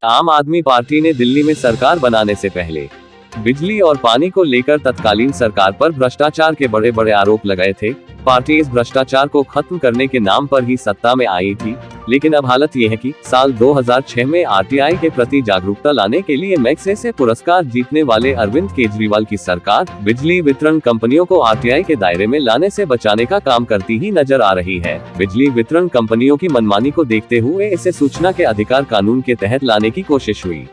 आम आदमी पार्टी ने दिल्ली में सरकार बनाने से पहले बिजली और पानी को लेकर तत्कालीन सरकार पर भ्रष्टाचार के बड़े बड़े आरोप लगाए थे। पार्टी इस भ्रष्टाचार को खत्म करने के नाम पर ही सत्ता में आई थी, लेकिन अब हालत ये है कि साल 2006 में आरटीआई के प्रति जागरूकता लाने के लिए मैग्सेसे पुरस्कार जीतने वाले अरविंद केजरीवाल की सरकार बिजली वितरण कंपनियों को आरटीआई के दायरे में लाने से बचाने का काम करती ही नजर आ रही है। बिजली वितरण कंपनियों की मनमानी को देखते हुए इसे सूचना के अधिकार कानून के तहत लाने की कोशिश हुई।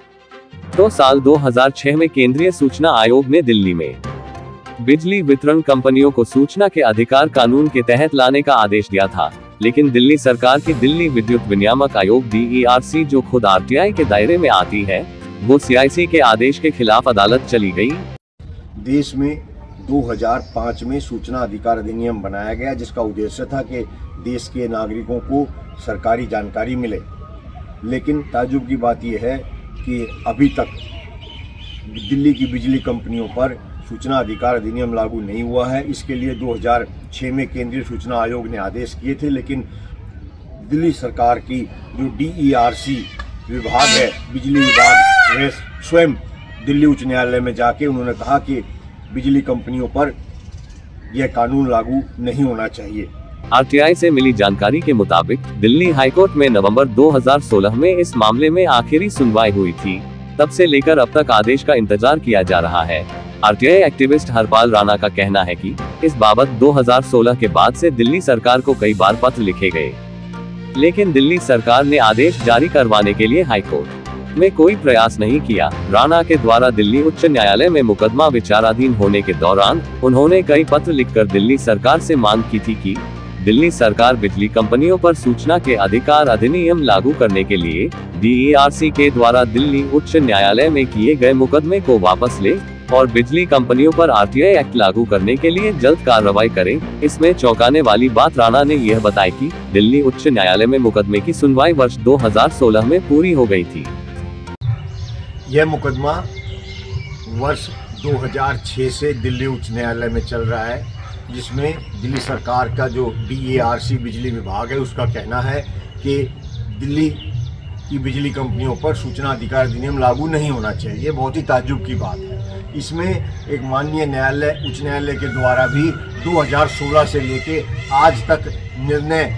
तो साल 2006 में केंद्रीय सूचना आयोग ने दिल्ली में बिजली वितरण कंपनियों को सूचना के अधिकार कानून के तहत लाने का आदेश दिया था, लेकिन दिल्ली सरकार की दिल्ली विद्युत विनियामक आयोग DERC, जो खुद आरटीआई के दायरे में आती है, वो CIC के आदेश के खिलाफ अदालत चली गई। देश में 2005 में सूचना अधिकार अधिनियम बनाया गया, जिसका उद्देश्य था कि देश के नागरिकों को सरकारी जानकारी मिले। लेकिन ताज्जुब की बात यह है कि अभी तक दिल्ली की बिजली कंपनियों पर सूचना अधिकार अधिनियम लागू नहीं हुआ है। इसके लिए 2006 में केंद्रीय सूचना आयोग ने आदेश किए थे, लेकिन दिल्ली सरकार की जो DERC विभाग है, बिजली विभाग, वे स्वयं दिल्ली उच्च न्यायालय में जाके उन्होंने कहा कि बिजली कंपनियों पर यह कानून लागू नहीं होना चाहिए। आरटीआई से मिली जानकारी के मुताबिक दिल्ली हाईकोर्ट में नवंबर 2016 में इस मामले में आखिरी सुनवाई हुई थी। तब से लेकर अब तक आदेश का इंतजार किया जा रहा है। आरटीआई एक्टिविस्ट हरपाल राणा का कहना है कि इस बाबत 2016 के बाद से दिल्ली सरकार को कई बार पत्र लिखे गए, लेकिन दिल्ली सरकार ने आदेश जारी करवाने के लिए हाईकोर्ट में कोई प्रयास नहीं किया। राणा के द्वारा दिल्ली उच्च न्यायालय में मुकदमा विचाराधीन होने के दौरान उन्होंने कई पत्र लिखकर दिल्ली सरकार से मांग की थी कि दिल्ली सरकार बिजली कंपनियों पर सूचना के अधिकार अधिनियम लागू करने के लिए DERC के द्वारा दिल्ली उच्च न्यायालय में किए गए मुकदमे को वापस ले और बिजली कंपनियों पर आरटीआई एक्ट लागू करने के लिए जल्द कार्रवाई करे। इसमें चौंकाने वाली बात राणा ने यह बताई कि दिल्ली उच्च न्यायालय में मुकदमे की सुनवाई वर्ष 2016 में पूरी हो गई थी। यह मुकदमा वर्ष 2006 से दिल्ली उच्च न्यायालय में चल रहा है, जिसमें दिल्ली सरकार का जो DERC बिजली विभाग है, उसका कहना है कि दिल्ली की बिजली कंपनियों पर सूचना अधिकार अधिनियम लागू नहीं होना चाहिए। ये बहुत ही ताज्जुब की बात है। इसमें एक माननीय न्यायालय, उच्च न्यायालय के द्वारा भी 2016 से लेके आज तक निर्णय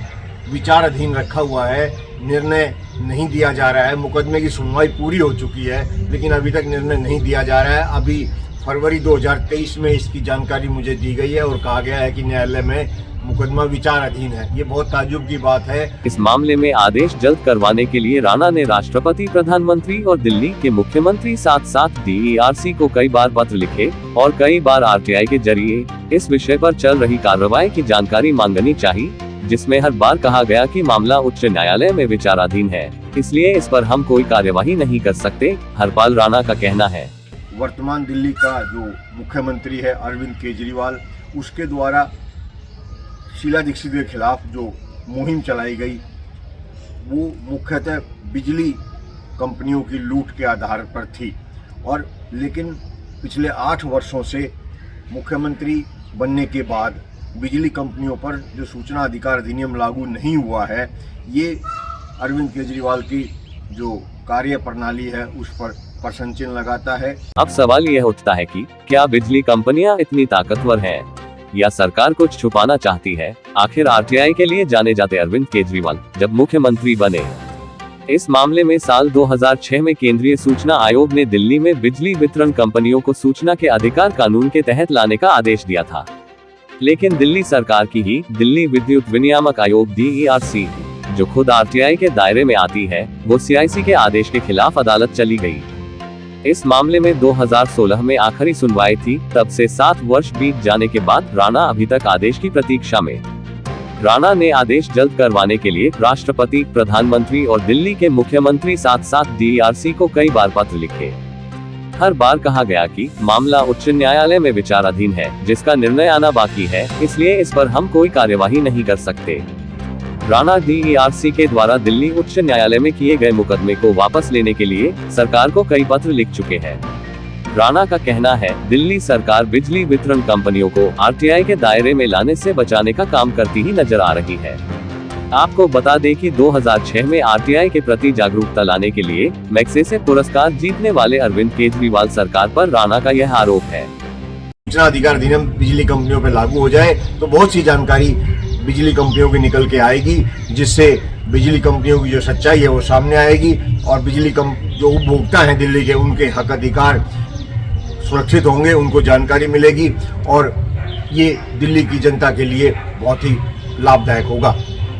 विचाराधीन रखा हुआ है, निर्णय नहीं दिया जा रहा है। मुकदमे की सुनवाई पूरी हो चुकी है, लेकिन अभी तक निर्णय नहीं दिया जा रहा है। अभी फरवरी 2023 में इसकी जानकारी मुझे दी गई है और कहा गया है कि न्यायालय में मुकदमा विचाराधीन है। ये बहुत ताज्जुब की बात है। इस मामले में आदेश जल्द करवाने के लिए राणा ने राष्ट्रपति, प्रधानमंत्री और दिल्ली के मुख्यमंत्री साथ साथ DERC को कई बार पत्र लिखे और कई बार आरटीआई के जरिए इस विषय पर चल रही कार्रवाई की जानकारी मांगनी चाहिए, जिसमें हर बार कहा गया कि मामला उच्च न्यायालय में विचाराधीन है, इसलिए इस पर हम कोई कार्यवाही नहीं कर सकते, हरपाल राणा का कहना है। वर्तमान दिल्ली का जो मुख्यमंत्री है अरविंद केजरीवाल, उसके द्वारा शीला दीक्षित के खिलाफ जो मुहिम चलाई गई, वो मुख्यतः बिजली कंपनियों की लूट के आधार पर थी। और लेकिन पिछले 8 वर्षों से मुख्यमंत्री बनने के बाद बिजली कंपनियों पर जो सूचना अधिकार अधिनियम लागू नहीं हुआ है, ये अरविंद केजरीवाल की जो कार्य प्रणाली है उस पर प्रश्न चिन्ह लगाता है। अब सवाल यह उठता है कि क्या बिजली कंपनियां इतनी ताकतवर हैं या सरकार कुछ छुपाना चाहती है? आखिर आरटीआई के लिए जाने जाते अरविंद केजरीवाल जब मुख्यमंत्री बने, इस मामले में साल 2006 में केंद्रीय सूचना आयोग ने दिल्ली में बिजली वितरण कंपनियों को सूचना के अधिकार कानून के तहत लाने का आदेश दिया था, लेकिन दिल्ली सरकार की ही दिल्ली विद्युत विनियामक आयोग DERC, जो खुद आरटीआई के दायरे में आती है, वो CIC के आदेश के खिलाफ अदालत चली गई। इस मामले में 2016 में आखिरी सुनवाई थी। तब से 7 वर्ष बीत जाने के बाद राणा अभी तक आदेश की प्रतीक्षा में। राणा ने आदेश जल्द करवाने के लिए राष्ट्रपति, प्रधानमंत्री और दिल्ली के मुख्यमंत्री साथ साथ DERC को कई बार पत्र लिखे। हर बार कहा गया कि मामला उच्च न्यायालय में विचाराधीन है, जिसका निर्णय आना बाकी है, इसलिए इस पर हम कोई कार्यवाही नहीं कर सकते। राणा DERC के द्वारा दिल्ली उच्च न्यायालय में किए गए मुकदमे को वापस लेने के लिए सरकार को कई पत्र लिख चुके हैं। राणा का कहना है, दिल्ली सरकार बिजली वितरण कंपनियों को आरटीआई के दायरे में लाने से बचाने का काम करती ही नजर आ रही है। आपको बता दें कि 2006 में आरटीआई के प्रति जागरूकता लाने के लिए मैग्सेसे पुरस्कार जीतने वाले अरविंद केजरीवाल सरकार पर राणा का यह आरोप है। सूचना अधिकार अधिनियम बिजली कंपनियों पर लागू हो जाए तो बहुत सी जानकारी बिजली कंपनियों की निकल के आएगी, जिससे बिजली कंपनियों की जो सच्चाई है वो सामने आएगी और जो उपभोक्ता हैं दिल्ली के, उनके हक अधिकार सुरक्षित होंगे, उनको जानकारी मिलेगी और ये दिल्ली की जनता के लिए बहुत ही लाभदायक होगा।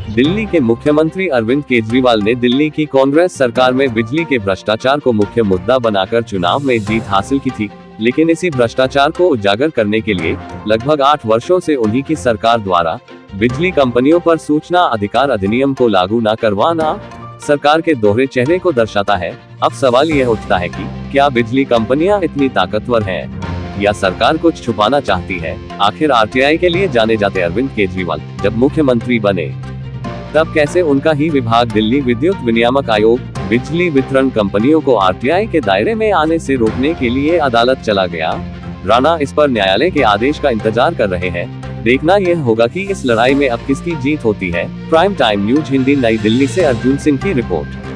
दिल्ली के मुख्यमंत्री अरविंद केजरीवाल ने दिल्ली की कांग्रेस सरकार में बिजली के भ्रष्टाचार को मुख्य मुद्दा बनाकर चुनाव में जीत हासिल की थी, लेकिन इसी भ्रष्टाचार को उजागर करने के लिए लगभग 8 वर्षों से उन्हीं की सरकार द्वारा बिजली कंपनियों पर सूचना अधिकार अधिनियम को लागू न करवाना सरकार के दोहरे चेहरे को दर्शाता है। अब सवाल यह उठता है कि क्या बिजली कंपनियां इतनी ताकतवर हैं या सरकार कुछ छुपाना चाहती है? आखिर आरटीआई के लिए जाने जाते अरविंद केजरीवाल जब मुख्यमंत्री बने तब कैसे उनका ही विभाग दिल्ली विद्युत विनियामक आयोग बिजली वितरण कंपनियों को आरटीआई के दायरे में आने से रोकने के लिए अदालत चला गया? राणा इस पर न्यायालय के आदेश का इंतजार कर रहे हैं। देखना यह होगा कि इस लड़ाई में अब किसकी जीत होती है। प्राइम टाइम न्यूज हिंदी, नई दिल्ली से अर्जुन सिंह की रिपोर्ट।